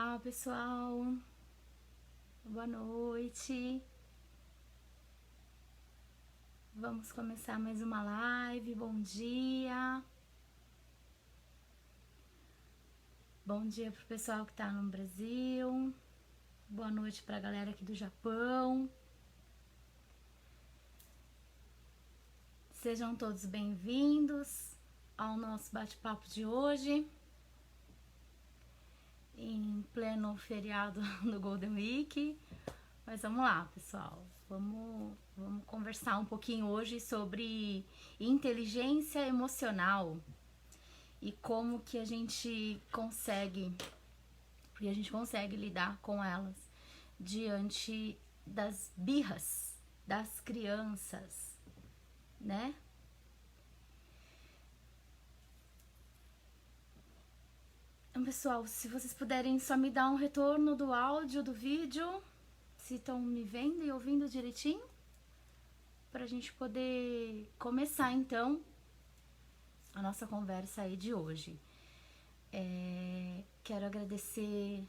Olá, pessoal. Boa noite. Vamos começar mais uma live. Bom dia. Bom dia pro pessoal que tá no Brasil. Boa noite pra galera aqui do Japão. Sejam todos bem-vindos ao nosso bate-papo de hoje, em pleno feriado do Golden Week. Mas vamos lá, pessoal. Vamos conversar um pouquinho hoje sobre inteligência emocional e como que a gente consegue lidar com elas diante das birras das crianças, né? Então, pessoal, se vocês puderem só me dar um retorno do áudio, do vídeo, se estão me vendo e ouvindo direitinho, para a gente poder começar então a nossa conversa aí de hoje. Quero agradecer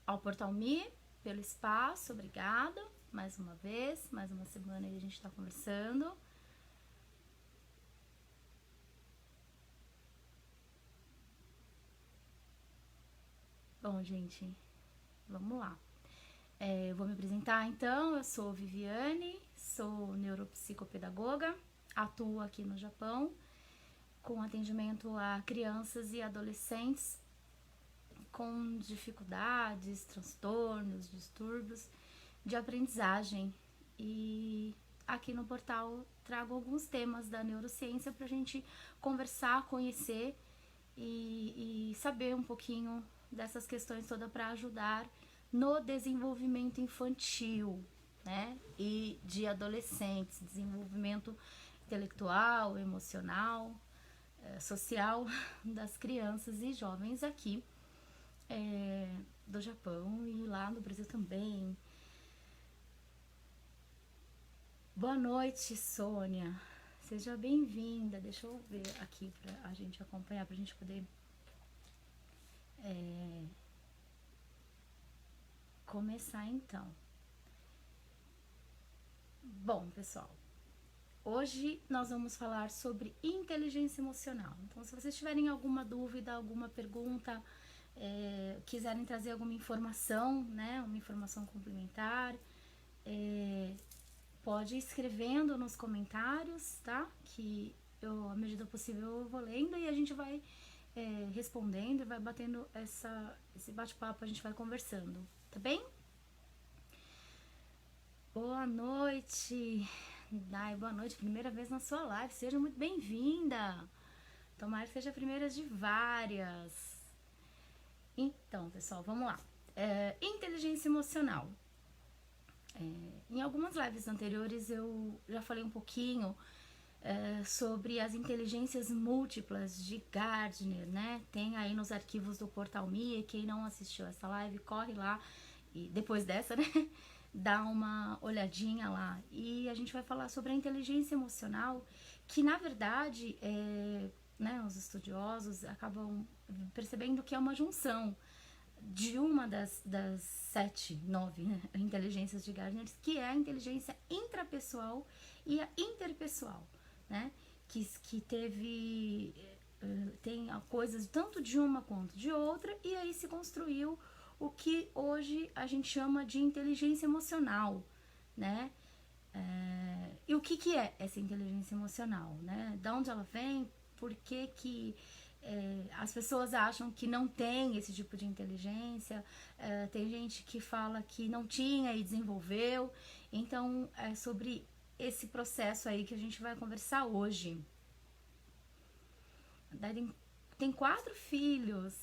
ao Portal Me pelo espaço, obrigada mais uma vez, mais uma semana aí a gente está conversando. Bom, gente, vamos lá. Eu vou me apresentar então. Eu sou Viviane, sou neuropsicopedagoga, atuo aqui no Japão com atendimento a crianças e adolescentes com dificuldades, transtornos, distúrbios de aprendizagem. E aqui no portal trago alguns temas da neurociência para a gente conversar, conhecer e saber um pouquinho dessas questões todas para ajudar no desenvolvimento infantil, né? E de adolescentes, desenvolvimento intelectual, emocional, social das crianças e jovens aqui do Japão e lá no Brasil também. Boa noite, Sônia. Seja bem-vinda. Deixa eu ver aqui pra a gente acompanhar, pra gente poder começar então. Bom, pessoal, hoje nós vamos falar sobre inteligência emocional. Então, se vocês tiverem alguma dúvida, alguma pergunta, quiserem trazer alguma informação, né, uma informação complementar, pode ir escrevendo nos comentários, tá? Que eu, à medida possível, eu vou lendo e a gente vai respondendo e vai batendo esse bate-papo, a gente vai conversando, tá bem? Boa noite, Dai, boa noite, primeira vez na sua live, seja muito bem-vinda. Tomara que seja a primeira de várias. Então, pessoal, vamos lá. Inteligência emocional. Em algumas lives anteriores eu já falei um pouquinho sobre as inteligências múltiplas de Gardner, né? Tem aí nos arquivos do Portal Me. Quem não assistiu essa live, corre lá e depois dessa, né? Dá uma olhadinha lá. E a gente vai falar sobre a inteligência emocional, que na verdade, né, os estudiosos acabam percebendo que é uma junção de uma das 7, 9 né, inteligências de Gardner, que é a inteligência intrapessoal e a interpessoal, né? Que tem coisas tanto de uma quanto de outra, e aí se construiu o que hoje a gente chama de inteligência emocional, né? E o que é essa inteligência emocional, né? Da onde ela vem? Por que as pessoas acham que não tem esse tipo de inteligência? Tem gente que fala que não tinha e desenvolveu. Então, é sobre esse processo aí que a gente vai conversar hoje. Tem 4 filhos.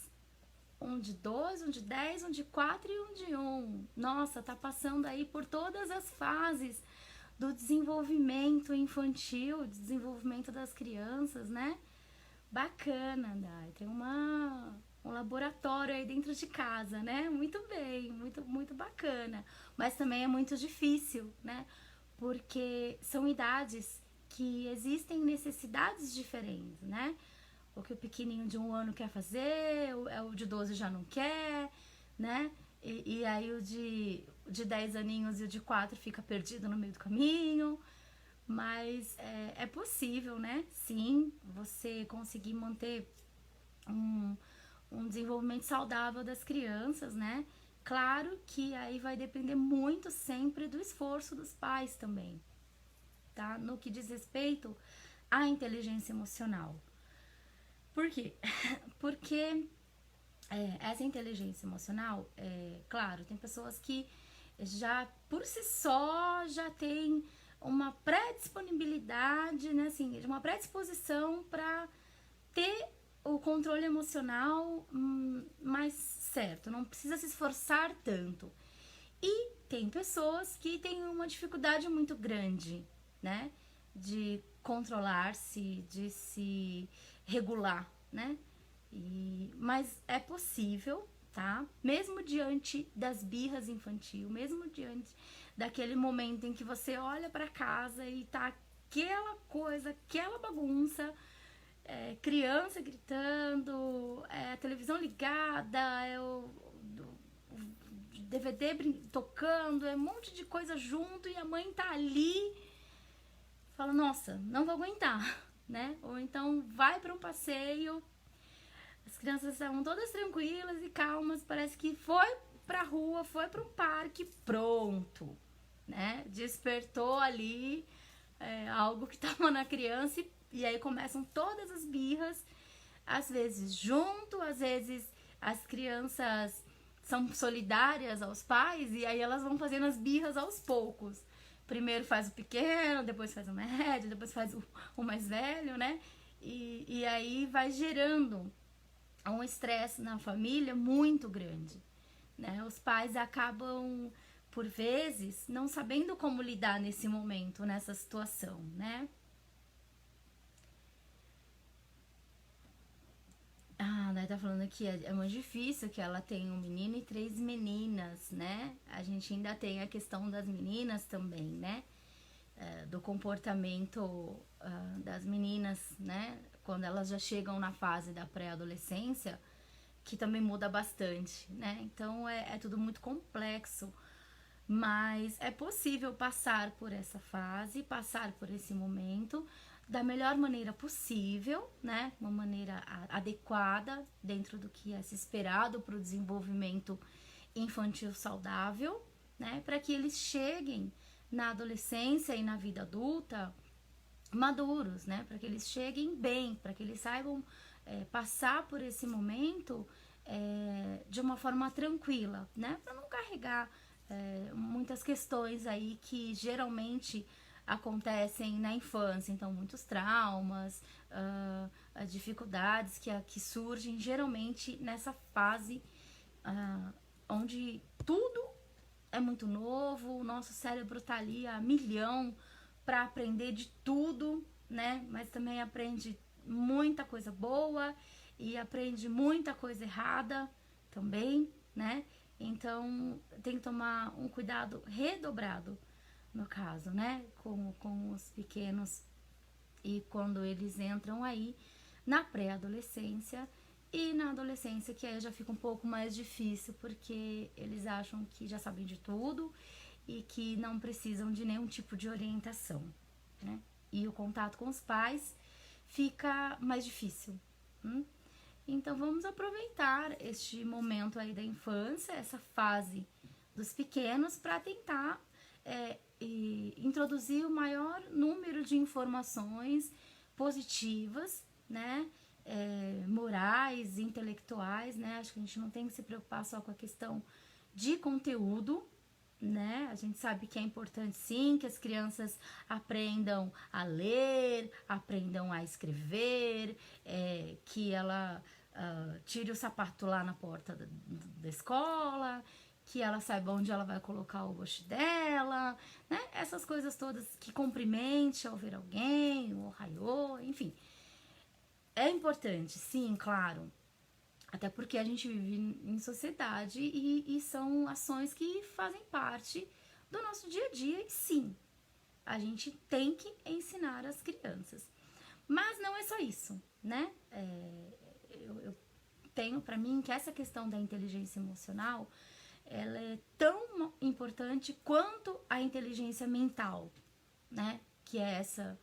Um de 2, um de 10, um de 4 e um de 1. Nossa, tá passando aí por todas as fases do desenvolvimento infantil, desenvolvimento das crianças, né? Bacana, Dai. Tem um laboratório aí dentro de casa, né? Muito bem, muito, muito bacana. Mas também é muito difícil, né? Porque são idades que existem necessidades diferentes, né? o que o pequenininho de 1 ano quer fazer, o de 12 já não quer, né? E aí o de 10 aninhos e o de 4 fica perdido no meio do caminho. Mas é possível, né? Sim, você conseguir manter um desenvolvimento saudável das crianças, né? Claro que aí vai depender muito sempre do esforço dos pais também, tá? No que diz respeito à inteligência emocional. Por quê? Porque essa inteligência emocional, claro, tem pessoas que já por si só já tem uma predisponibilidade, né, assim, uma predisposição para ter o controle emocional mais certo, não precisa se esforçar tanto. E tem pessoas que têm uma dificuldade muito grande, né, de controlar-se, de se regular, né? Mas é possível, tá? Mesmo diante das birras infantil, mesmo diante daquele momento em que você olha para casa e tá aquela coisa, aquela bagunça, criança gritando, a televisão ligada, o DVD tocando, um monte de coisa junto e a mãe tá ali, fala, nossa, não vou aguentar, né? Ou então vai para um passeio, as crianças estavam todas tranquilas e calmas, parece que foi pra rua, foi para um parque, pronto, né? Despertou ali algo que estava na criança e aí começam todas as birras, às vezes junto, às vezes as crianças são solidárias aos pais e aí elas vão fazendo as birras aos poucos. Primeiro faz o pequeno, depois faz o médio, depois faz o mais velho, né? E aí vai gerando um estresse na família muito grande, né? Os pais acabam, por vezes, não sabendo como lidar nesse momento, nessa situação, né? Ah, daí tá falando aqui, é muito difícil que ela tem um menino e 3 meninas, né? A gente ainda tem a questão das meninas também, né? Do comportamento das meninas, né? Quando elas já chegam na fase da pré-adolescência, que também muda bastante, né? Então é tudo muito complexo, mas é possível passar por essa fase, passar por esse momento da melhor maneira possível, né? Uma maneira adequada dentro do que é se esperado para o desenvolvimento infantil saudável, né? Para que eles cheguem na adolescência e na vida adulta maduros, né? Para que eles cheguem bem, para que eles saibam passar por esse momento de uma forma tranquila, né? Para não carregar muitas questões aí que geralmente acontecem na infância, então muitos traumas, dificuldades que surgem geralmente nessa fase onde tudo é muito novo, o nosso cérebro tá ali a milhão para aprender de tudo, né? Mas também aprende muita coisa boa e aprende muita coisa errada também, né? Então tem que tomar um cuidado redobrado no caso, né? Com os pequenos e quando eles entram aí na pré-adolescência e na adolescência, que aí já fica um pouco mais difícil porque eles acham que já sabem de tudo e que não precisam de nenhum tipo de orientação, né? E o contato com os pais fica mais difícil. Então vamos aproveitar este momento aí da infância, essa fase dos pequenos, para tentar introduzir o maior número de informações positivas, né? Morais, intelectuais, né? Acho que a gente não tem que se preocupar só com a questão de conteúdo, né? A gente sabe que é importante sim que as crianças aprendam a ler, aprendam a escrever, que ela tire o sapato lá na porta da escola, que ela saiba onde ela vai colocar o rosto dela, né? Essas coisas todas, que cumprimente ao ver alguém, o ohayô, enfim. É importante, sim, claro. Até porque a gente vive em sociedade e são ações que fazem parte do nosso dia a dia. E sim, a gente tem que ensinar as crianças. Mas não é só isso, né? tenho para mim que essa questão da inteligência emocional, ela é tão importante quanto a inteligência mental, né? Que é essa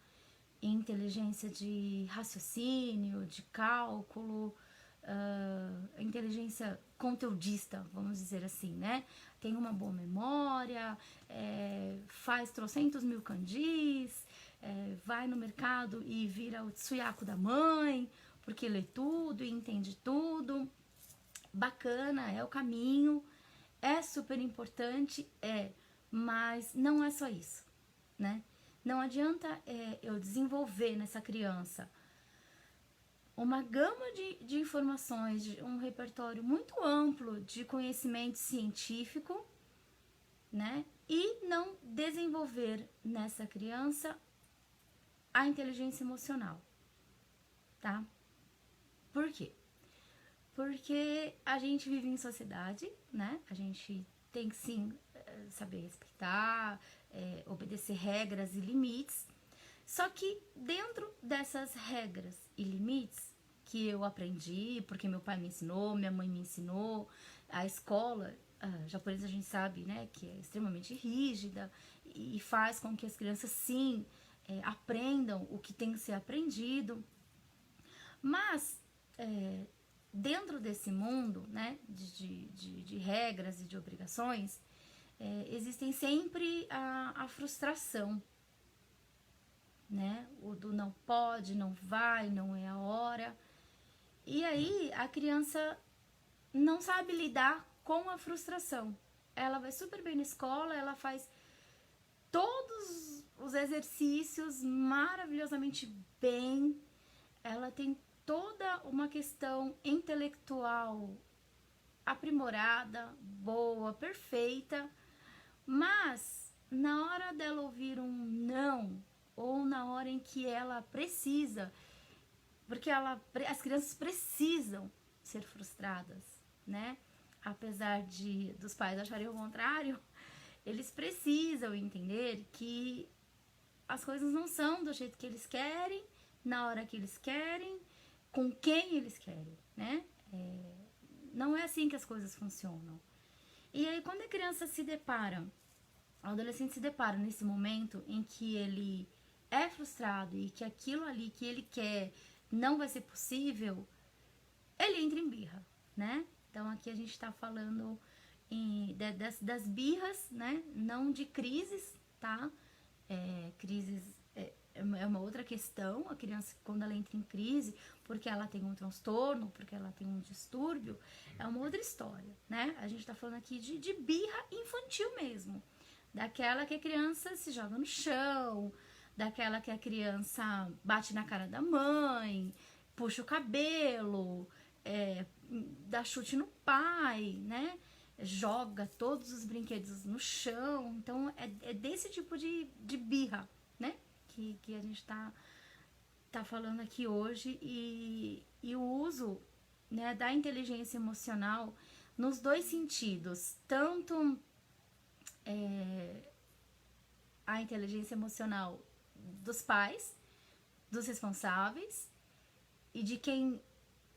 inteligência de raciocínio, de cálculo, a inteligência conteudista, vamos dizer assim, né? Tem uma boa memória, faz trocentos mil candis, vai no mercado e vira o tsuyaku da mãe, porque lê tudo e entende tudo. Bacana, é o caminho, é super importante, mas não é só isso, né? Não adianta eu desenvolver nessa criança uma gama de informações, um repertório muito amplo de conhecimento científico, né? E não desenvolver nessa criança a inteligência emocional, tá? Por quê? Porque a gente vive em sociedade, né? A gente tem que sim saber respeitar, obedecer regras e limites. Só que dentro dessas regras e limites que eu aprendi, porque meu pai me ensinou, minha mãe me ensinou, a escola japonesa a gente sabe, né, que é extremamente rígida e faz com que as crianças sim aprendam o que tem que ser aprendido. Mas dentro desse mundo, né, de regras e de obrigações, existem sempre a frustração, né? O do não pode, não vai, não é a hora. E aí a criança não sabe lidar com a frustração. Ela vai super bem na escola, ela faz todos os exercícios maravilhosamente bem, ela tem toda uma questão intelectual aprimorada, boa, perfeita, mas na hora dela ouvir um não, ou na hora em que ela precisa, porque as crianças precisam ser frustradas, né? Apesar dos pais acharem o contrário, eles precisam entender que as coisas não são do jeito que eles querem, na hora que eles querem, com quem eles querem, né? Não é assim que as coisas funcionam. E aí, quando a criança se depara, o adolescente se depara nesse momento em que ele é frustrado e que aquilo ali que ele quer não vai ser possível, ele entra em birra, né? Então, aqui a gente tá falando das birras, né? Não de crises, tá? Crises é uma outra questão. A criança, quando ela entra em crise, porque ela tem um transtorno, porque ela tem um distúrbio, é uma outra história, né? A gente tá falando aqui de birra infantil mesmo. Daquela que a criança se joga no chão, daquela que a criança bate na cara da mãe, puxa o cabelo, dá chute no pai, né? Joga todos os brinquedos no chão. Então, é desse tipo de birra, né? Que a gente tá falando aqui hoje. E o uso, né, da inteligência emocional nos dois sentidos. Tanto a inteligência emocional dos pais, dos responsáveis e de quem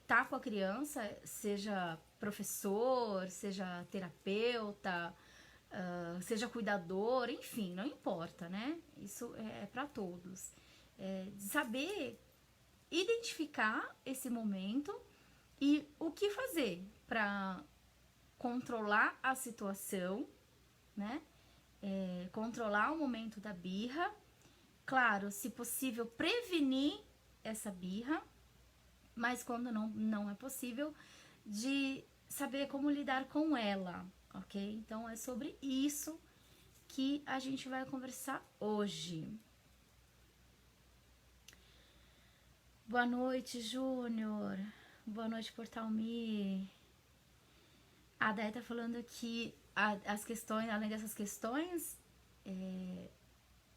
tá com a criança, seja professor, seja terapeuta, seja cuidador, enfim, não importa, né? Isso é para todos. De saber identificar esse momento e o que fazer para controlar a situação, né? Controlar o momento da birra. Claro, se possível, prevenir essa birra, mas quando não é possível, de saber como lidar com ela, ok? Então, é sobre isso que a gente vai conversar hoje. Boa noite, Júnior. Boa noite, Portal Me. A Day tá falando que as questões, além dessas questões,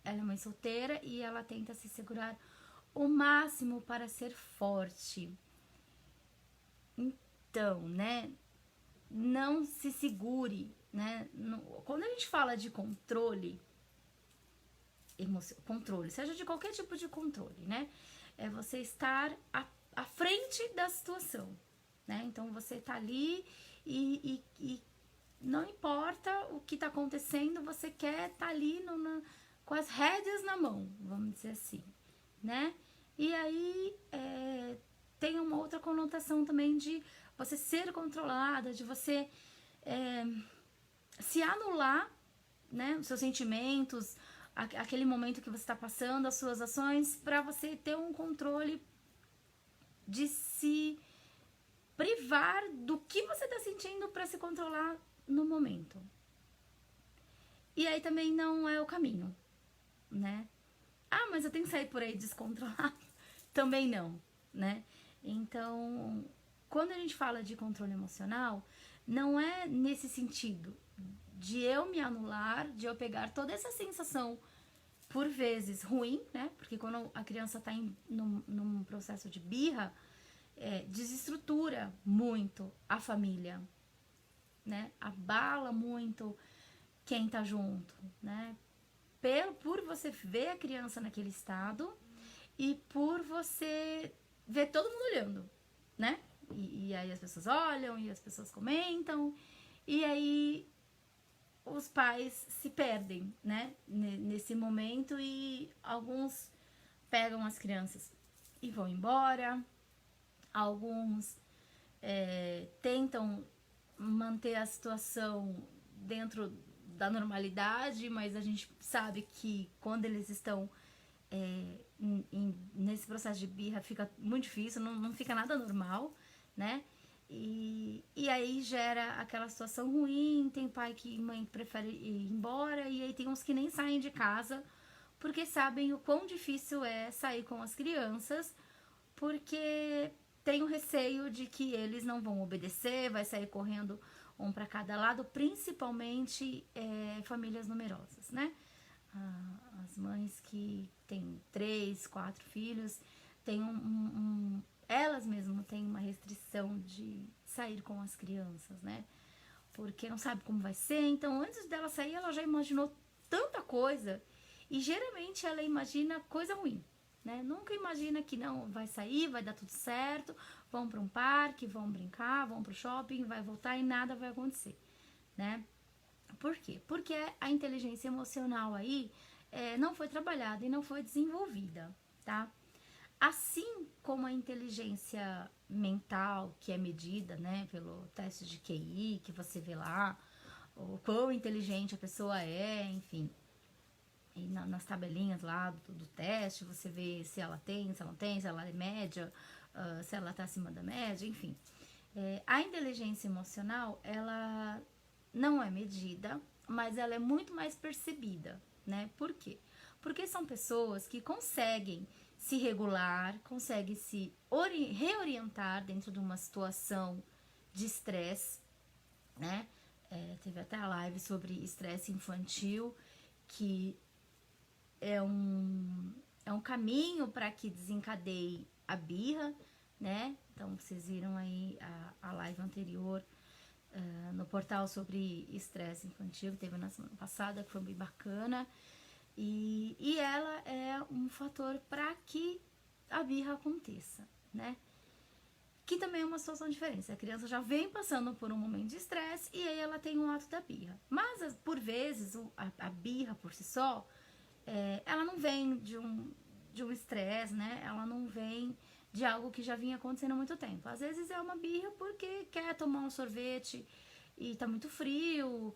ela é mãe solteira e ela tenta se segurar o máximo para ser forte. Então, né, não se segure, né? Quando a gente fala de controle, seja de qualquer tipo de controle, né? É você estar à frente da situação, né? Então você tá ali e não importa o que tá acontecendo, você quer tá ali com as rédeas na mão, vamos dizer assim, né? E aí tem uma outra conotação também de você ser controlada, de você se anular, né, os seus sentimentos, aquele momento que você está passando, as suas ações, para você ter um controle de se privar do que você está sentindo para se controlar no momento. E aí também não é o caminho, né? Ah, mas eu tenho que sair por aí descontrolado? Também não, né? Então, quando a gente fala de controle emocional, não é nesse sentido de eu me anular, de eu pegar toda essa sensação, por vezes, ruim, né? Porque quando a criança tá num processo de birra, desestrutura muito a família, né? Abala muito quem tá junto, né? Por você ver a criança naquele estado e por você ver todo mundo olhando, né? E aí as pessoas olham e as pessoas comentam e aí os pais se perdem, né? Nesse momento e alguns pegam as crianças e vão embora, alguns tentam manter a situação dentro da normalidade, mas a gente sabe que quando eles estão nesse processo de birra fica muito difícil, não fica nada normal, né? E aí gera aquela situação ruim, tem pai que mãe prefere ir embora, e aí tem uns que nem saem de casa, porque sabem o quão difícil é sair com as crianças, porque tem o receio de que eles não vão obedecer, vai sair correndo um para cada lado, principalmente famílias numerosas, né? As mães que têm 3, 4 filhos, têm elas mesmas têm uma restrição de sair com as crianças, né? Porque não sabe como vai ser, então antes dela sair ela já imaginou tanta coisa e geralmente ela imagina coisa ruim, né? Nunca imagina que não vai sair, vai dar tudo certo, vão para um parque, vão brincar, vão para o shopping, vai voltar e nada vai acontecer, né? Por quê? Porque a inteligência emocional aí não foi trabalhada e não foi desenvolvida, tá? Assim como a inteligência mental, que é medida, né, pelo teste de QI, que você vê lá, o quão inteligente a pessoa é, enfim. E nas tabelinhas lá do teste, você vê se ela tem, se ela não tem, se ela é média, se ela tá acima da média, enfim. A inteligência emocional, ela não é medida, mas ela é muito mais percebida, né? Por quê? Porque são pessoas que conseguem se regular, conseguem se reorientar dentro de uma situação de estresse, né? Teve até a live sobre estresse infantil, que é um caminho para que desencadeie a birra, né? Então, vocês viram aí a live anterior no portal sobre estresse infantil, teve na semana passada, que foi bem bacana. E ela é um fator para que a birra aconteça, né? Que também é uma situação diferente. A criança já vem passando por um momento de estresse e aí ela tem um ato da birra. Mas, por vezes, a birra por si só, ela não vem de um estresse, né? Ela não vem de algo que já vinha acontecendo há muito tempo. Às vezes é uma birra porque quer tomar um sorvete e tá muito frio,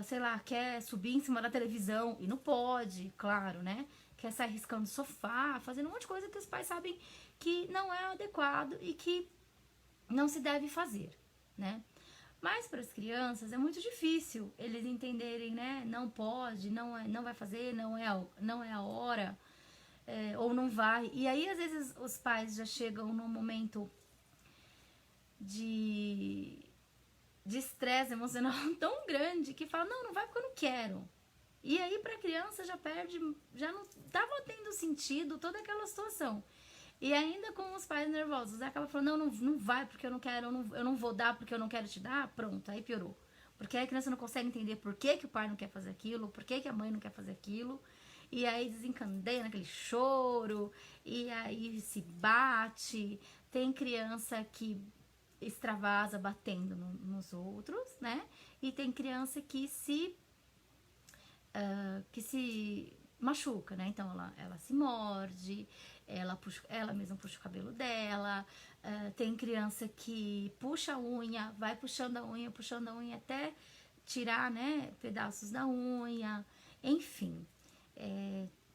sei lá, quer subir em cima da televisão e não pode, claro, né? Quer sair riscando o sofá, fazendo um monte de coisa que os pais sabem que não é adequado e que não se deve fazer, né? Mas para as crianças é muito difícil eles entenderem, né? Não pode, não vai fazer, não é a hora, ou não vai. E aí, às vezes, os pais já chegam num momento de estresse emocional tão grande que fala, não vai porque eu não quero. E aí pra criança já perde, já não tava tendo sentido toda aquela situação. E ainda com os pais nervosos, acaba falando, não vai porque eu não quero, eu não vou dar porque eu não quero te dar, pronto, aí piorou. Porque aí a criança não consegue entender por que o pai não quer fazer aquilo, por que a mãe não quer fazer aquilo. E aí desencadeia naquele choro, e aí se bate. Tem criança que extravasa batendo nos outros, né? E tem criança que se machuca, né? Então ela se morde, ela mesma puxa o cabelo dela. Tem criança que puxa a unha, vai puxando a unha até tirar, né, pedaços da unha. Enfim,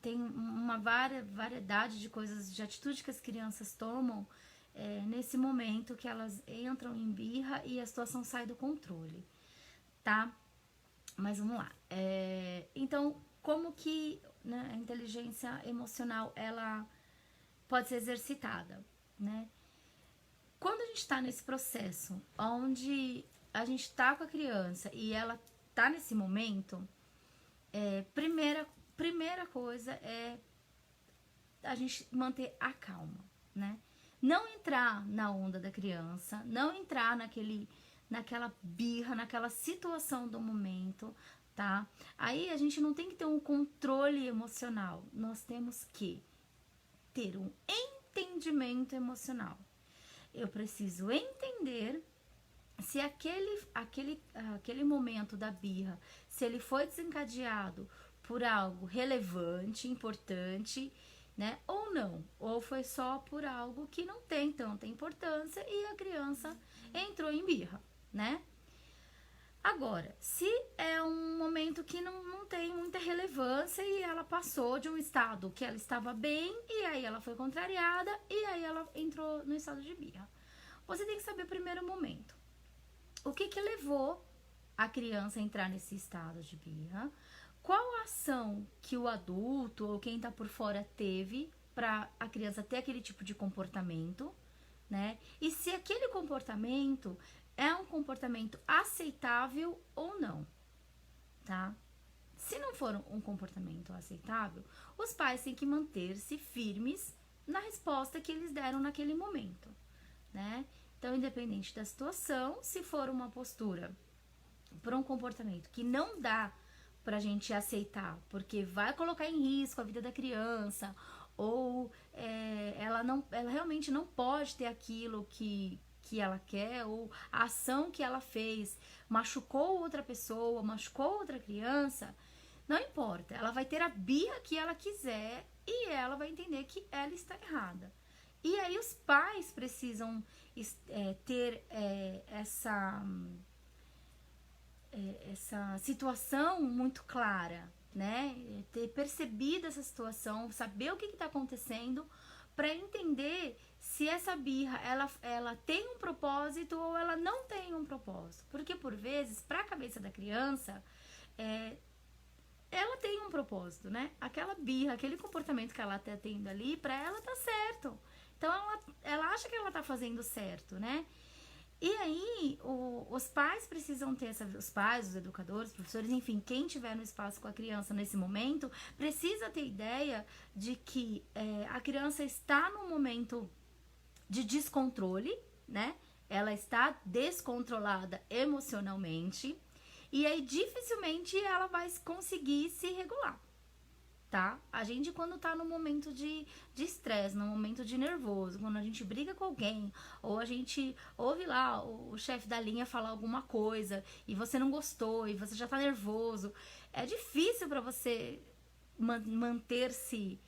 tem uma variedade de coisas, de atitude que as crianças tomam nesse momento que elas entram em birra e a situação sai do controle, tá? Mas vamos lá. Então, como que, né, a inteligência emocional ela pode ser exercitada, né? Quando a gente está nesse processo, onde a gente está com a criança e ela tá nesse momento, primeira coisa é a gente manter a calma, né? Não entrar na onda da criança, não entrar naquela birra, naquela situação do momento, tá? Aí a gente não tem que ter um controle emocional, nós temos que ter um entendimento emocional. Eu preciso entender se aquele momento da birra, se ele foi desencadeado por algo relevante, importante, né, ou não, ou foi só por algo que não tem tanta importância e a criança entrou em birra, né? Agora, se é um momento que não tem muita relevância e ela passou de um estado que ela estava bem e aí ela foi contrariada e aí ela entrou no estado de birra. Você tem que saber o primeiro momento. O que levou a criança a entrar nesse estado de birra? Qual a ação que o adulto ou quem está por fora teve para a criança ter aquele tipo de comportamento, né? E se aquele comportamento é um comportamento aceitável ou não, tá? Se não for um comportamento aceitável, os pais têm que manter-se firmes na resposta que eles deram naquele momento, né? Então, independente da situação, se for uma postura por um comportamento que não dá pra gente aceitar, porque vai colocar em risco a vida da criança, ou ela realmente não pode ter aquilo que ela quer, ou a ação que ela fez machucou outra pessoa, machucou outra criança, não importa, ela vai ter a birra que ela quiser e ela vai entender que ela está errada. E aí os pais precisam ter essa situação muito clara, né? Ter percebido essa situação, saber o que está acontecendo, para entender se essa birra ela tem um propósito ou ela não tem um propósito. Porque por vezes, para a cabeça da criança, ela tem um propósito, né? Aquela birra, aquele comportamento que ela está tendo ali, para ela tá certo. Então ela acha que ela tá fazendo certo, né? E aí, os pais precisam ter os pais, os educadores, os professores, enfim, quem tiver no espaço com a criança nesse momento, precisa ter ideia de que a criança está num momento de descontrole, né? Ela está descontrolada emocionalmente, e aí dificilmente ela vai conseguir se regular, tá? A gente, quando tá no momento de estresse, no momento de nervoso, quando a gente briga com alguém, ou a gente ouve lá o chefe da linha falar alguma coisa e você não gostou e você já tá nervoso, é difícil para você manter-se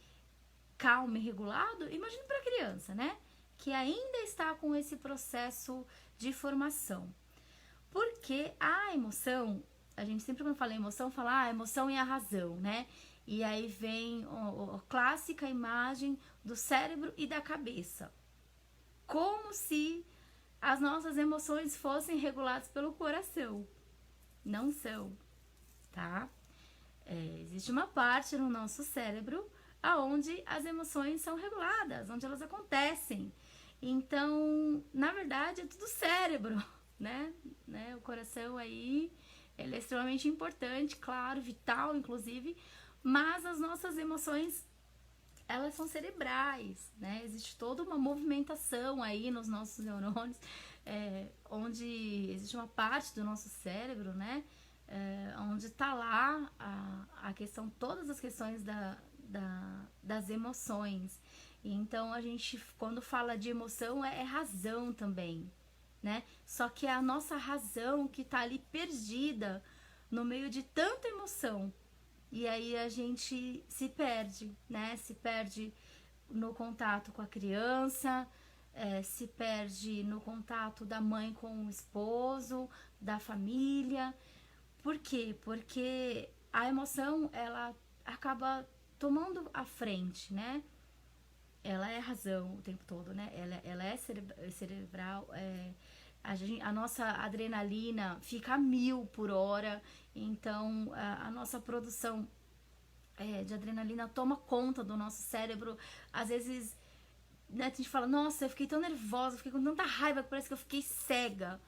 calmo e regulado. Imagina para criança, né? Que ainda está com esse processo de formação. Porque a emoção, a gente sempre quando fala em emoção, fala a emoção e a razão, né? E aí vem a clássica imagem do cérebro e da cabeça. Como se as nossas emoções fossem reguladas pelo coração. Não são, tá? Existe uma parte no nosso cérebro onde as emoções são reguladas, onde elas acontecem. Então, na verdade, é tudo cérebro, né? O coração aí, ele é extremamente importante, claro, vital, inclusive, mas as nossas emoções, elas são cerebrais, né? Existe toda uma movimentação aí nos nossos neurônios, onde existe uma parte do nosso cérebro, né? Onde tá lá a questão, todas as questões das emoções. Então a gente, quando fala de emoção, é razão também, né? Só que é a nossa razão que tá ali perdida no meio de tanta emoção. E aí a gente se perde, né? Se perde no contato com a criança, se perde no contato da mãe com o esposo, da família. Por quê? Porque a emoção, ela acaba tomando a frente, né? Ela é razão o tempo todo, né? Ela é cerebral, a nossa adrenalina fica a 1000 por hora, então a nossa produção de adrenalina toma conta do nosso cérebro. Às vezes, né, a gente fala, nossa, eu fiquei tão nervosa, eu fiquei com tanta raiva que parece que eu fiquei cega,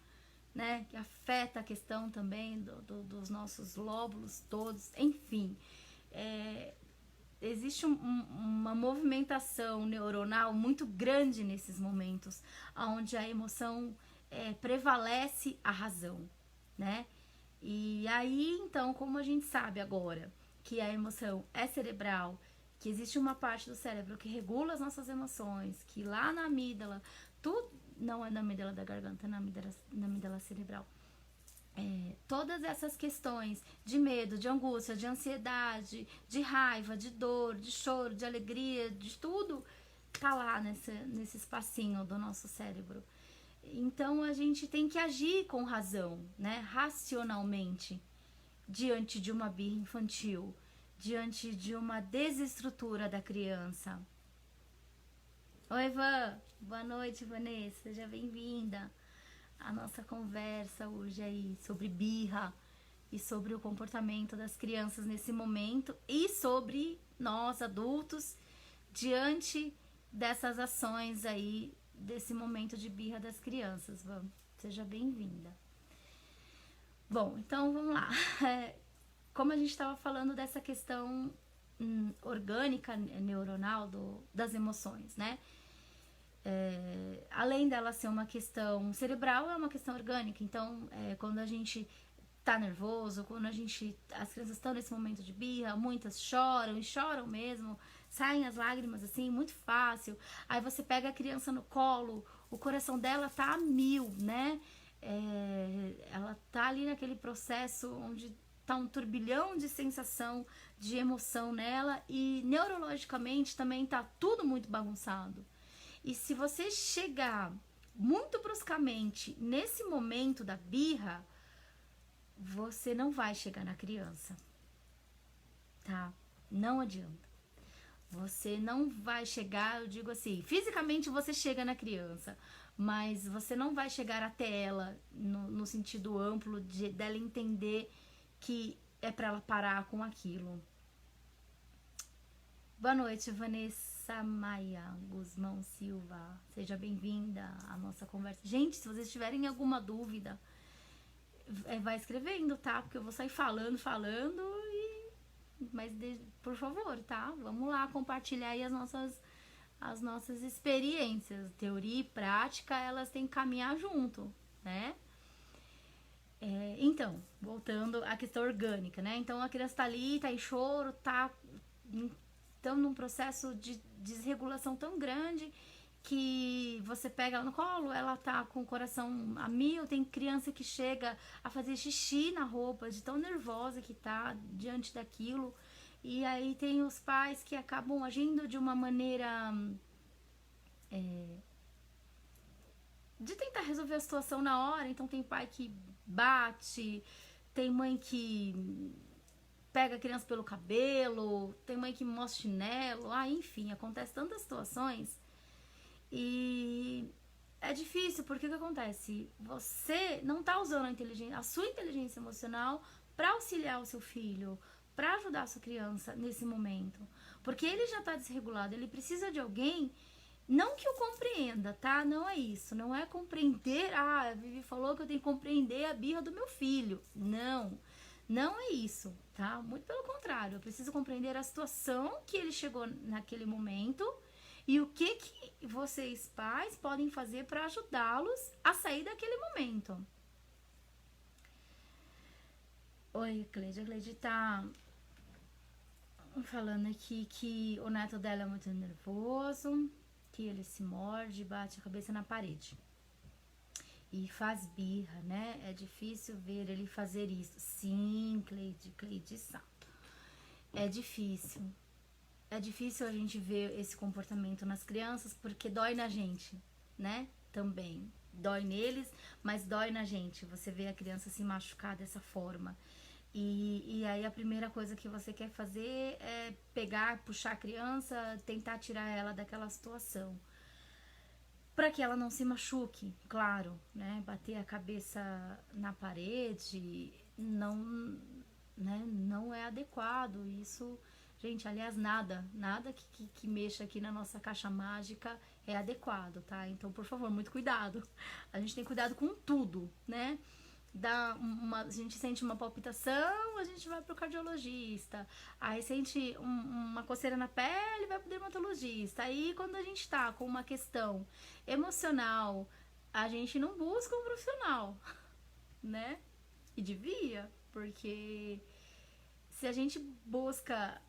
né? Que afeta a questão também dos nossos lóbulos todos, enfim. Existe uma movimentação neuronal muito grande nesses momentos, onde a emoção prevalece a razão, né? E aí, então, como a gente sabe agora que a emoção é cerebral, que existe uma parte do cérebro que regula as nossas emoções, que lá na amígdala, tudo não é na amígdala da garganta, é na amígdala cerebral. Todas essas questões de medo, de angústia, de ansiedade, de raiva, de dor, de choro, de alegria, de tudo, tá lá nesse espacinho do nosso cérebro. Então a gente tem que agir com razão, né? Racionalmente, diante de uma birra infantil, diante de uma desestrutura da criança. Oi, Ivan. Boa noite, Vanessa. Seja bem-vinda. A nossa conversa hoje aí sobre birra e sobre o comportamento das crianças nesse momento e sobre nós adultos diante dessas ações aí, desse momento de birra das crianças. Vamos, seja bem-vinda. Bom, então vamos lá. Como a gente estava falando dessa questão orgânica, neuronal das emoções, né? Além dela ser uma questão cerebral, é uma questão orgânica. Então, quando a gente tá nervoso, quando as crianças estão nesse momento de birra, muitas choram, e choram mesmo, saem as lágrimas assim, muito fácil. Aí você pega a criança no colo, o coração dela tá a 1000, né? Ela tá ali naquele processo onde tá um turbilhão de sensação, de emoção nela, e neurologicamente também tá tudo muito bagunçado. E se você chegar muito bruscamente nesse momento da birra, você não vai chegar na criança, tá? Não adianta. Você não vai chegar, eu digo assim, fisicamente você chega na criança, mas você não vai chegar até ela no sentido amplo dela entender que é para ela parar com aquilo. Boa noite, Vanessa Maia Guzmão Silva. Seja bem-vinda à nossa conversa. Gente, se vocês tiverem alguma dúvida, vai escrevendo, tá? Porque eu vou sair falando, mas por favor, tá? Vamos lá compartilhar aí as nossas experiências. Teoria e prática, elas têm que caminhar junto, né? Então, voltando à questão orgânica, né? Então a criança tá ali, tá em choro, tá num processo de desregulação tão grande que você pega ela no colo, ela tá com o coração a 1000, tem criança que chega a fazer xixi na roupa, de tão nervosa que tá diante daquilo, e aí tem os pais que acabam agindo de uma maneira de tentar resolver a situação na hora. Então tem pai que bate, tem mãe que pega a criança pelo cabelo, tem mãe que mostra chinelo, enfim, acontece tantas situações. E é difícil, porque o que acontece? Você não tá usando a sua inteligência emocional para auxiliar o seu filho, para ajudar a sua criança nesse momento. Porque ele já tá desregulado, ele precisa de alguém, não que o compreenda, tá? Não é isso, não é compreender, a Vivi falou que eu tenho que compreender a birra do meu filho. Não é isso, tá? Muito pelo contrário, eu preciso compreender a situação que ele chegou naquele momento e o que vocês, pais, podem fazer para ajudá-los a sair daquele momento. Oi, Cleide. A Cleide tá falando aqui que o neto dela é muito nervoso, que ele se morde e bate a cabeça na parede. e faz birra, né? É difícil ver ele fazer isso. Sim, Cleide Sato. É difícil. É difícil a gente ver esse comportamento nas crianças porque dói na gente, né? Também. Dói neles, mas dói na gente. Você vê a criança se machucar dessa forma. E aí a primeira coisa que você quer fazer é pegar, puxar a criança, tentar tirar ela daquela situação. Para que ela não se machuque, claro, né? Bater a cabeça na parede não, né? Não é adequado. Isso, gente, aliás, nada que mexa aqui na nossa caixa mágica é adequado, tá? Então, por favor, muito cuidado. A gente tem cuidado com tudo, né? A gente sente uma palpitação, a gente vai pro cardiologista. Aí sente uma coceira na pele, vai pro dermatologista. Aí quando a gente tá com uma questão emocional, a gente não busca um profissional, né? E devia, porque se a gente busca,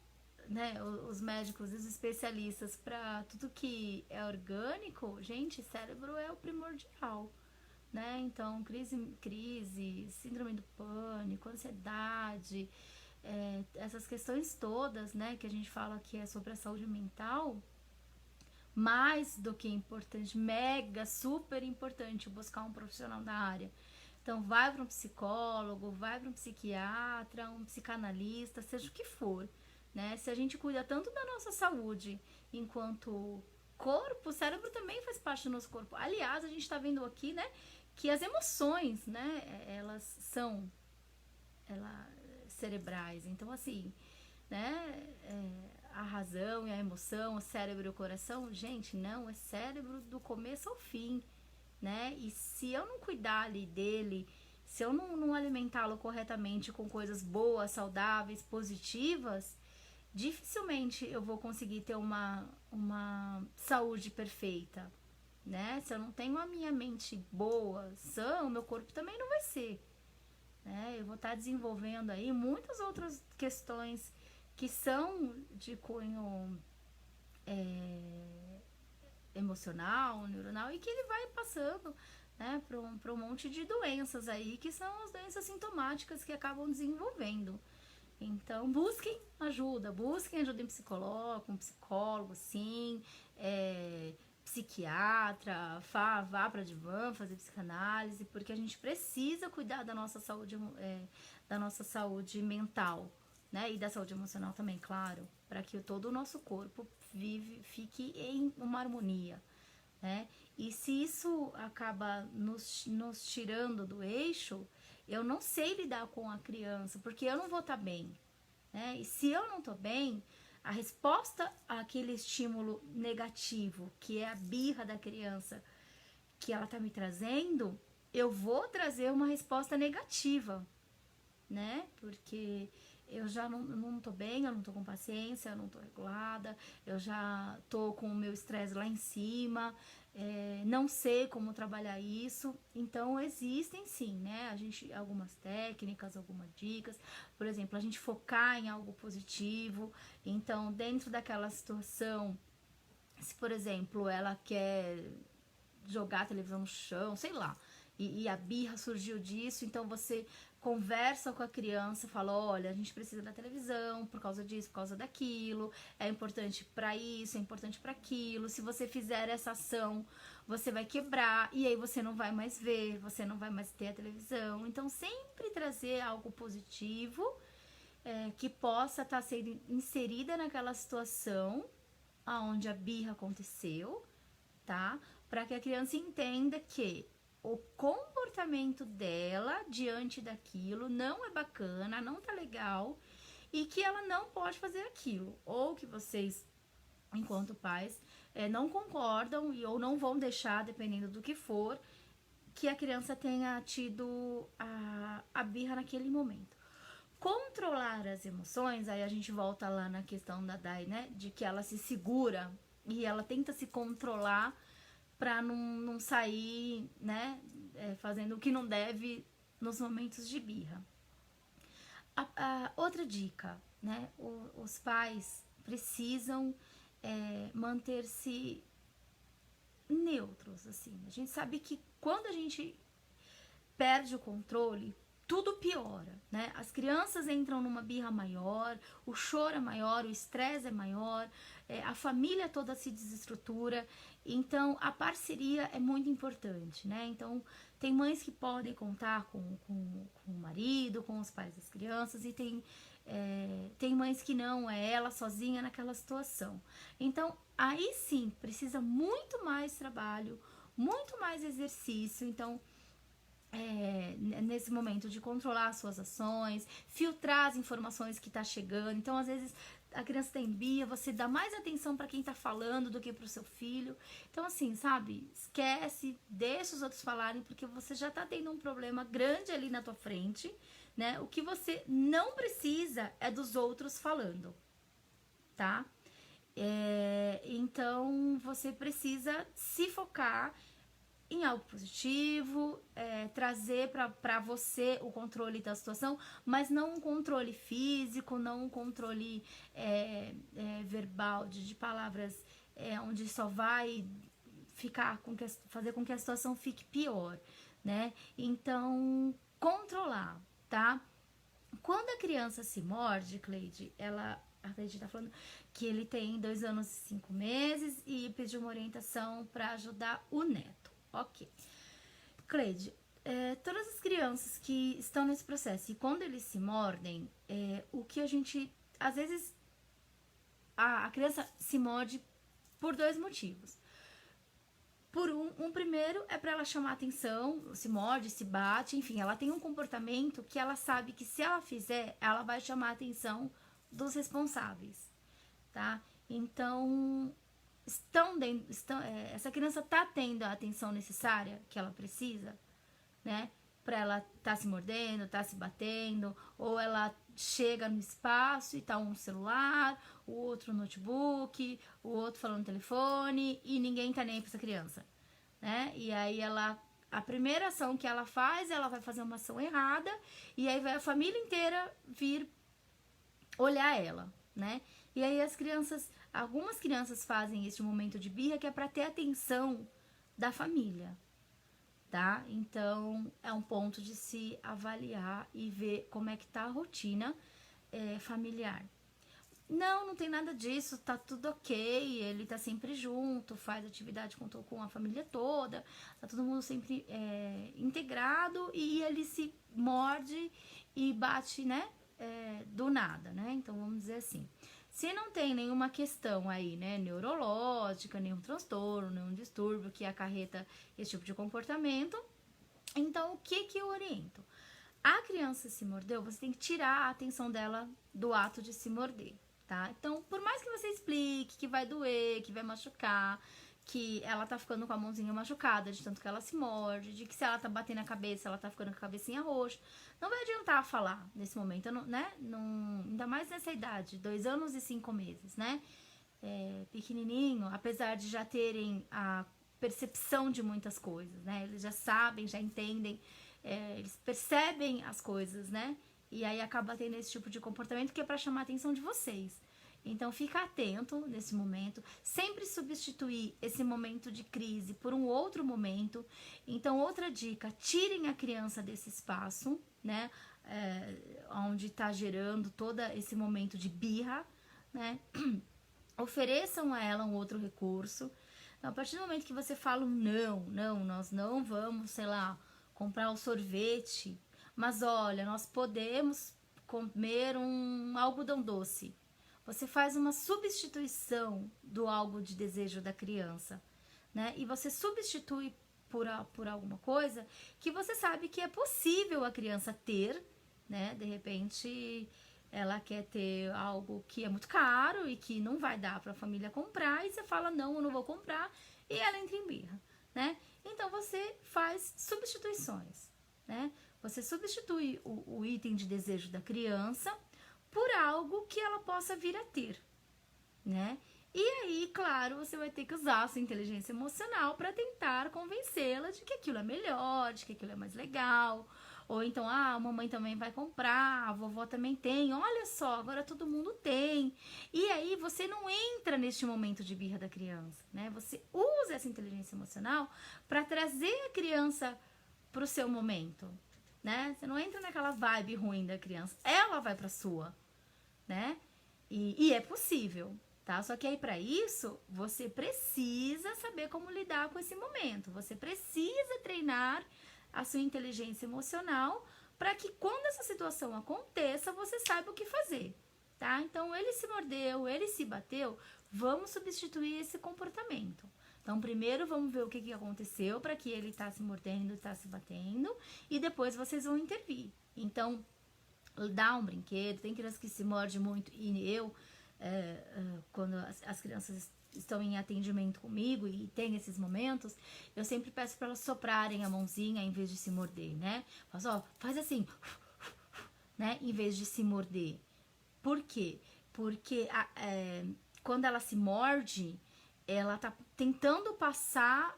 né, os médicos e os especialistas para tudo que é orgânico, gente, cérebro é o primordial. Né? Então, crise, síndrome do pânico, ansiedade, essas questões todas, né, que a gente fala que é sobre a saúde mental, mais do que importante, mega, super importante buscar um profissional da área. Então, vai para um psicólogo, vai para um psiquiatra, um psicanalista, seja o que for, né? Se a gente cuida tanto da nossa saúde enquanto corpo, o cérebro também faz parte do nosso corpo. Aliás, a gente está vendo aqui, né, que as emoções, né, elas são cerebrais. Então, assim, né, a razão e a emoção, o cérebro e o coração, gente, não, é cérebro do começo ao fim, né? E se eu não cuidar ali dele, se eu não alimentá-lo corretamente com coisas boas, saudáveis, positivas, dificilmente eu vou conseguir ter uma saúde perfeita, né? Se eu não tenho a minha mente boa, sã, o meu corpo também não vai ser, né? Eu vou estar desenvolvendo aí muitas outras questões que são de cunho emocional, neuronal, e que ele vai passando, né, para um monte de doenças aí, que são as doenças sintomáticas que acabam desenvolvendo. Então, busquem ajuda em psicólogo, sim, psiquiatra, vá para divã, fazer psicanálise, porque a gente precisa cuidar da nossa saúde mental, né, e da saúde emocional também, claro, para que todo o nosso corpo fique em uma harmonia, né? E se isso acaba nos tirando do eixo, eu não sei lidar com a criança, porque eu não vou estar bem, né? E se eu não estou bem, a resposta àquele estímulo negativo, que é a birra da criança, que ela está me trazendo, eu vou trazer uma resposta negativa, né? Porque eu já não tô bem, eu não tô com paciência, eu não tô regulada, eu já tô com o meu estresse lá em cima, não sei como trabalhar isso. Então existem sim, né? Algumas técnicas, algumas dicas, por exemplo, a gente focar em algo positivo. Então, dentro daquela situação, se por exemplo ela quer jogar a televisão no chão, sei lá, e a birra surgiu disso, então você conversa com a criança, fala, olha, a gente precisa da televisão por causa disso, por causa daquilo, é importante para isso, é importante para aquilo, se você fizer essa ação, você vai quebrar, e aí você não vai mais ver, você não vai mais ter a televisão. Então sempre trazer algo positivo, que possa estar sendo inserida naquela situação onde a birra aconteceu, tá? Para que a criança entenda que o comportamento dela diante daquilo não é bacana, não tá legal, e que ela não pode fazer aquilo, ou que vocês, enquanto pais, não concordam ou não vão deixar, dependendo do que for, que a criança tenha tido a birra naquele momento. Controlar as emoções, aí a gente volta lá na questão da Dai, né, de que ela se segura e ela tenta se controlar para não sair, né, fazendo o que não deve nos momentos de birra. Outra dica, né, os pais precisam manter-se neutros, assim. A gente sabe que quando a gente perde o controle, tudo piora, né? As crianças entram numa birra maior, o choro é maior, o estresse é maior, a família toda se desestrutura. Então, a parceria é muito importante, né? Então, tem mães que podem contar com o marido, com os pais das crianças, e tem mães que não, é ela sozinha naquela situação. Então, aí sim, precisa muito mais trabalho, muito mais exercício. Então, nesse momento de controlar as suas ações, filtrar as informações que tá chegando. Então, às vezes, a criança tem birra, você dá mais atenção para quem tá falando do que pro seu filho. Então, assim, sabe? Esquece, deixa os outros falarem, porque você já tá tendo um problema grande ali na tua frente, né? O que você não precisa é dos outros falando, tá? Então, você precisa se focar em algo positivo, trazer para você o controle da situação, mas não um controle físico, não um controle verbal, de palavras onde só vai fazer com que a situação fique pior, né? Então, controlar, tá? Quando a criança se morde, Cleide, a Cleide tá falando que ele tem 2 anos e 5 meses e pediu uma orientação para ajudar o neto. Ok. Cleide, todas as crianças que estão nesse processo e quando eles se mordem, o que a gente... Às vezes, a criança se morde por 2 motivos. Por um primeiro é para ela chamar atenção, se morde, se bate, enfim, ela tem um comportamento que ela sabe que se ela fizer, ela vai chamar a atenção dos responsáveis, tá? Então, essa criança tá tendo a atenção necessária que ela precisa, né? Pra ela tá se mordendo, tá se batendo, ou ela chega no espaço e tá um celular, o outro notebook, o outro falando no telefone e ninguém tá nem aí pra essa criança, né? E aí a primeira ação que ela faz, ela vai fazer uma ação errada e aí vai a família inteira vir olhar ela, né? E aí algumas crianças fazem esse momento de birra que é para ter atenção da família, tá? Então, é um ponto de se avaliar e ver como é que tá a rotina familiar. Não tem nada disso, tá tudo ok, ele tá sempre junto, faz atividade com a família toda, tá todo mundo sempre integrado e ele se morde e bate, né? Do nada, né? Então, vamos dizer assim. Se não tem nenhuma questão aí, né, neurológica, nenhum transtorno, nenhum distúrbio que acarreta esse tipo de comportamento, então o que eu oriento? A criança se mordeu, você tem que tirar a atenção dela do ato de se morder, tá? Então, por mais que você explique que vai doer, que vai machucar, que ela tá ficando com a mãozinha machucada de tanto que ela se morde, de que se ela tá batendo a cabeça, ela tá ficando com a cabecinha roxa. Não vai adiantar falar nesse momento, né? Ainda mais nessa idade, 2 anos e 5 meses, né? Pequenininho, apesar de já terem a percepção de muitas coisas, né? Eles já sabem, já entendem, eles percebem as coisas, né? E aí acaba tendo esse tipo de comportamento que é pra chamar a atenção de vocês. Então, fica atento nesse momento, sempre substituir esse momento de crise por um outro momento. Então, outra dica, tirem a criança desse espaço, né, onde está gerando todo esse momento de birra, né, ofereçam a ela um outro recurso. Então, a partir do momento que você fala nós não vamos, sei lá, comprar um sorvete, mas olha, nós podemos comer um algodão doce. Você faz uma substituição do algo de desejo da criança, né? E você substitui por alguma coisa que você sabe que é possível a criança ter, né? De repente, ela quer ter algo que é muito caro e que não vai dar para a família comprar, e você fala, não, eu não vou comprar, e ela entra em birra, né? Então, você faz substituições, né? Você substitui o item de desejo da criança por algo que ela possa vir a ter, né? E aí, claro, você vai ter que usar a sua inteligência emocional para tentar convencê-la de que aquilo é melhor, de que aquilo é mais legal. Ou então, a mamãe também vai comprar, a vovó também tem, olha só, agora todo mundo tem. E aí você não entra neste momento de birra da criança, né? Você usa essa inteligência emocional para trazer a criança pro seu momento, né? Você não entra naquela vibe ruim da criança, ela vai pra sua, né? E é possível, tá? Só que aí para isso, você precisa saber como lidar com esse momento. Você precisa treinar a sua inteligência emocional para que quando essa situação aconteça, você saiba o que fazer, tá? Então, ele se mordeu, ele se bateu, vamos substituir esse comportamento. Então, primeiro vamos ver o que aconteceu para que ele tá se mordendo, tá se batendo, e depois vocês vão intervir. Então, dá um brinquedo, tem criança que se morde muito, e eu, quando as crianças estão em atendimento comigo e tem esses momentos, eu sempre peço para elas soprarem a mãozinha em vez de se morder, né? Faz assim, né? Em vez de se morder. Por quê? Porque quando ela se morde, ela tá tentando passar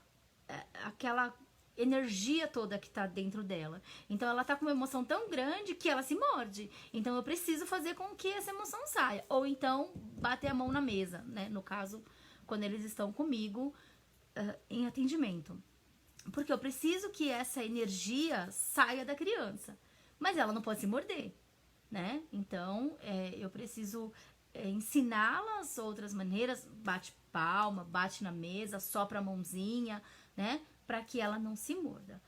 aquela energia toda que tá dentro dela. Então ela tá com uma emoção tão grande que ela se morde. Então eu preciso fazer com que essa emoção saia. Ou então bater a mão na mesa, né? No caso, quando eles estão comigo em atendimento. Porque eu preciso que essa energia saia da criança. Mas ela não pode se morder, né? Então eu preciso ensiná-las outras maneiras. Bate palma, bate na mesa, sopra a mãozinha, né? Para que ela não se morda.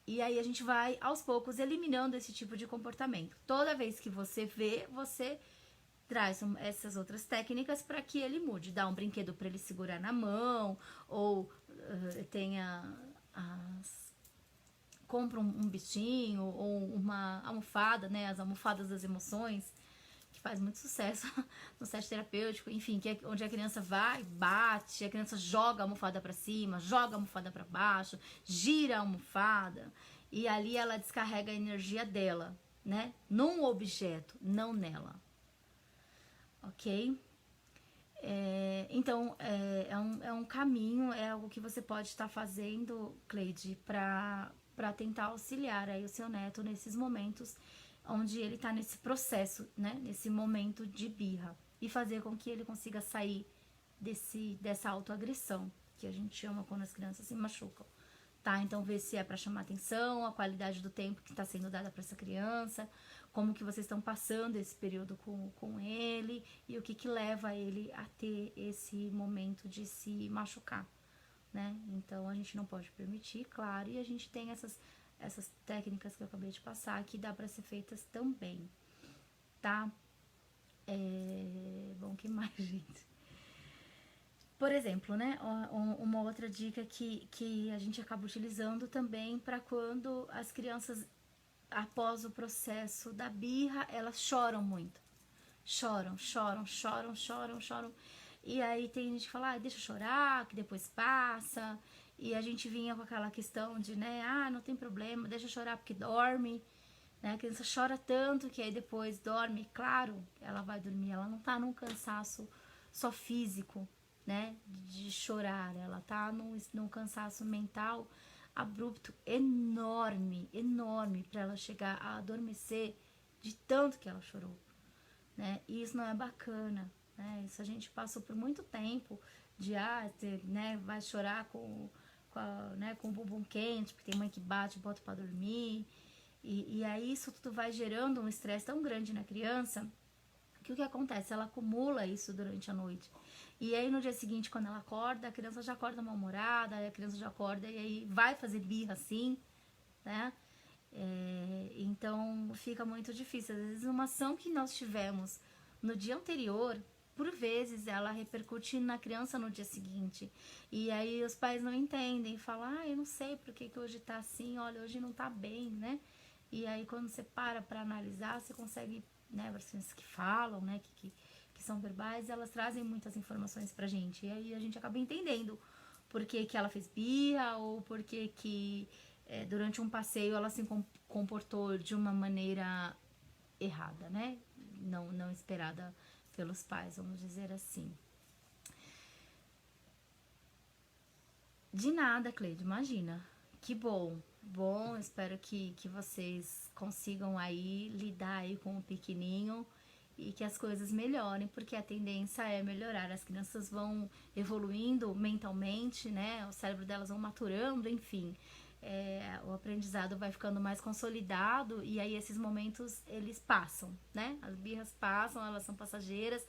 E aí a gente vai, aos poucos, eliminando esse tipo de comportamento. Toda vez que você vê, você traz essas outras técnicas para que ele mude. Dá um brinquedo para ele segurar na mão, ou compra um bichinho, ou uma almofada, né? As almofadas das emoções, que faz muito sucesso no set terapêutico, enfim, onde a criança vai, bate, a criança joga a almofada para cima, joga a almofada para baixo, gira a almofada, e ali ela descarrega a energia dela, né? Num objeto, não nela. Ok? Então, é um caminho, é algo que você pode estar fazendo, Cleide, para tentar auxiliar aí o seu neto nesses momentos onde ele tá nesse processo, né? Nesse momento de birra. E fazer com que ele consiga sair dessa autoagressão, que a gente chama quando as crianças se machucam. Tá? Então, ver se é para chamar atenção, a qualidade do tempo que está sendo dada para essa criança, como que vocês estão passando esse período com ele e o que leva ele a ter esse momento de se machucar, né? Então, a gente não pode permitir, claro, e a gente tem essas técnicas que eu acabei de passar que dá para ser feitas também, tá? Bom, que mais, gente? Por exemplo, né, uma outra dica que a gente acaba utilizando também para quando as crianças, após o processo da birra, elas choram muito. Choram. E aí tem gente que fala, deixa eu chorar, que depois passa. E a gente vinha com aquela questão de, né, não tem problema, deixa eu chorar porque dorme. Né? A criança chora tanto que aí depois dorme. Claro, ela vai dormir, ela não tá num cansaço só físico, né, de chorar, ela tá num cansaço mental abrupto enorme para ela chegar a adormecer de tanto que ela chorou, né, e isso não é bacana, né, isso a gente passou por muito tempo de, né, vai chorar com o bumbum quente, porque tem mãe que bate e bota pra dormir, e aí isso tudo vai gerando um estresse tão grande na criança, que o que acontece? Ela acumula isso durante a noite. E aí no dia seguinte, quando ela acorda, a criança já acorda mal-humorada, aí a criança já acorda e aí vai fazer birra assim, né? Então fica muito difícil. Às vezes uma ação que nós tivemos no dia anterior, por vezes ela repercute na criança no dia seguinte. E aí os pais não entendem, falam, eu não sei por que hoje tá assim, olha, hoje não tá bem, né? E aí quando você para analisar, você consegue, né, as crianças que falam, né, que são verbais, elas trazem muitas informações pra gente. E aí a gente acaba entendendo por que ela fez birra ou por que durante um passeio ela se comportou de uma maneira errada, né? Não esperada pelos pais, vamos dizer assim. De nada, Cleide, imagina. Que bom. Bom, espero que vocês consigam aí lidar aí com o pequenininho e que as coisas melhorem, porque a tendência é melhorar. As crianças vão evoluindo mentalmente, né? O cérebro delas vão maturando, enfim. aprendizado vai ficando mais consolidado e aí esses momentos, eles passam, né? As birras passam, elas são passageiras,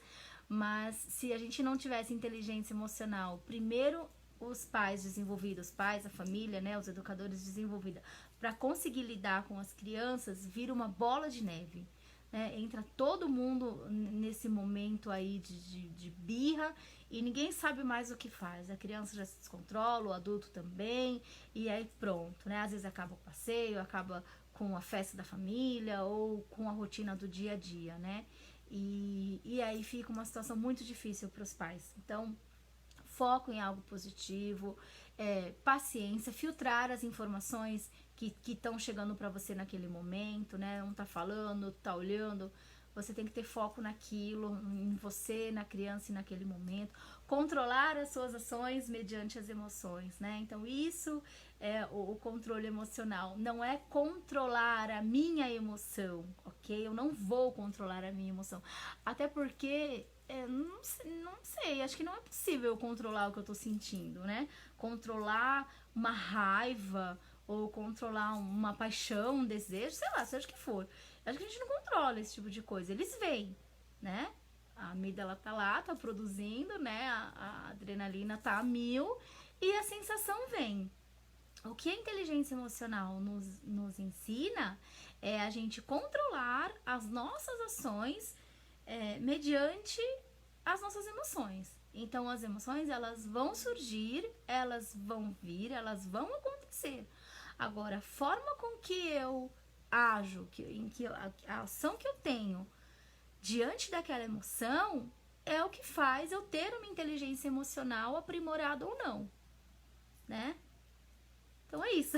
mas se a gente não tivesse inteligência emocional, primeiro os pais desenvolvidos, os pais, a família, né, os educadores desenvolvidos, para conseguir lidar com as crianças, vira uma bola de neve. Entra todo mundo nesse momento aí de birra e ninguém sabe mais o que faz. A criança já se descontrola, o adulto também, e aí pronto, né? Às vezes acaba o passeio, acaba com a festa da família ou com a rotina do dia a dia, né? E aí fica uma situação muito difícil para os pais. Então, foco em algo positivo, paciência, filtrar as informações que estão chegando para você naquele momento, né? Um tá falando, outro tá olhando. Você tem que ter foco naquilo, em você, na criança e naquele momento. Controlar as suas ações mediante as emoções, né? Então, isso é o controle emocional. Não é controlar a minha emoção, ok? Eu não vou controlar a minha emoção. Até porque, não sei, acho que não é possível controlar o que eu tô sentindo, né? Controlar uma raiva ou controlar uma paixão, um desejo, sei lá, seja o que for. Acho que a gente não controla esse tipo de coisa. Eles vêm, né? A amígdala tá lá, tá produzindo, né? A adrenalina tá a 1000 e a sensação vem. O que a inteligência emocional nos ensina é a gente controlar as nossas ações mediante as nossas emoções. Então, as emoções, elas vão surgir, elas vão vir, elas vão acontecer. Agora, a forma com que eu ajo, a ação que eu tenho diante daquela emoção é o que faz eu ter uma inteligência emocional aprimorada ou não, né? Então é isso.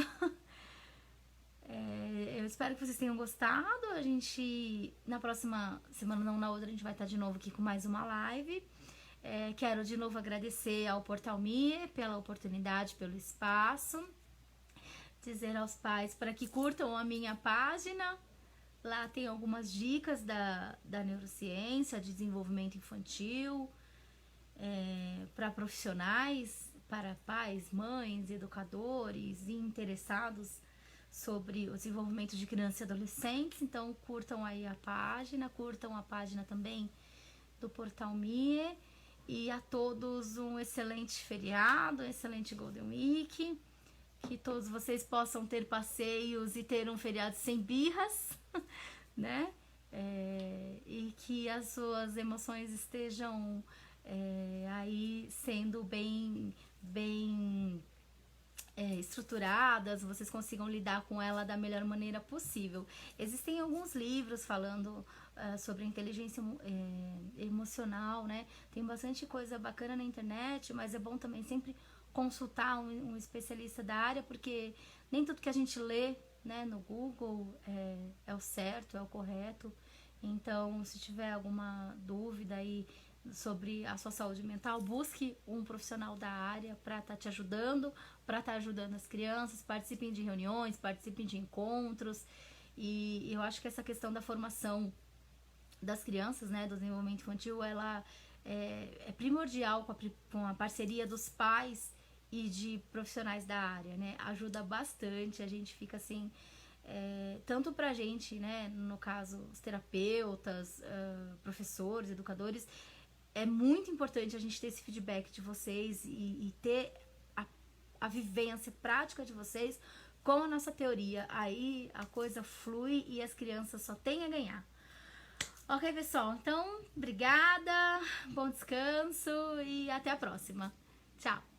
Eu espero que vocês tenham gostado. A gente, na próxima semana, não na outra, a gente vai estar de novo aqui com mais uma live. Quero de novo agradecer ao Portal Me pela oportunidade, pelo espaço. Dizer aos pais para que curtam a minha página. Lá tem algumas dicas da neurociência, de desenvolvimento infantil, para profissionais, para pais, mães, educadores e interessados sobre o desenvolvimento de crianças e adolescentes. Então, curtam aí a página também do Portal Me. E a todos um excelente feriado, um excelente Golden Week. Que todos vocês possam ter passeios e ter um feriado sem birras, né? E que as suas emoções estejam aí sendo bem estruturadas, vocês consigam lidar com ela da melhor maneira possível. Existem alguns livros falando sobre inteligência emocional, né? Tem bastante coisa bacana na internet, mas é bom também sempre consultar um especialista da área, porque nem tudo que a gente lê, né, no Google é o certo, é o correto. Então, se tiver alguma dúvida aí sobre a sua saúde mental, busque um profissional da área para estar te ajudando, para estar ajudando as crianças. Participem de reuniões, participem de encontros. E eu acho que essa questão da formação das crianças, né, do desenvolvimento infantil, ela é primordial com a parceria dos pais e de profissionais da área, né? Ajuda bastante, a gente fica assim, tanto pra gente, né, no caso, os terapeutas, professores, educadores, é muito importante a gente ter esse feedback de vocês e ter a vivência prática de vocês com a nossa teoria. Aí a coisa flui e as crianças só têm a ganhar. Ok, pessoal? Então, obrigada, bom descanso e até a próxima. Tchau!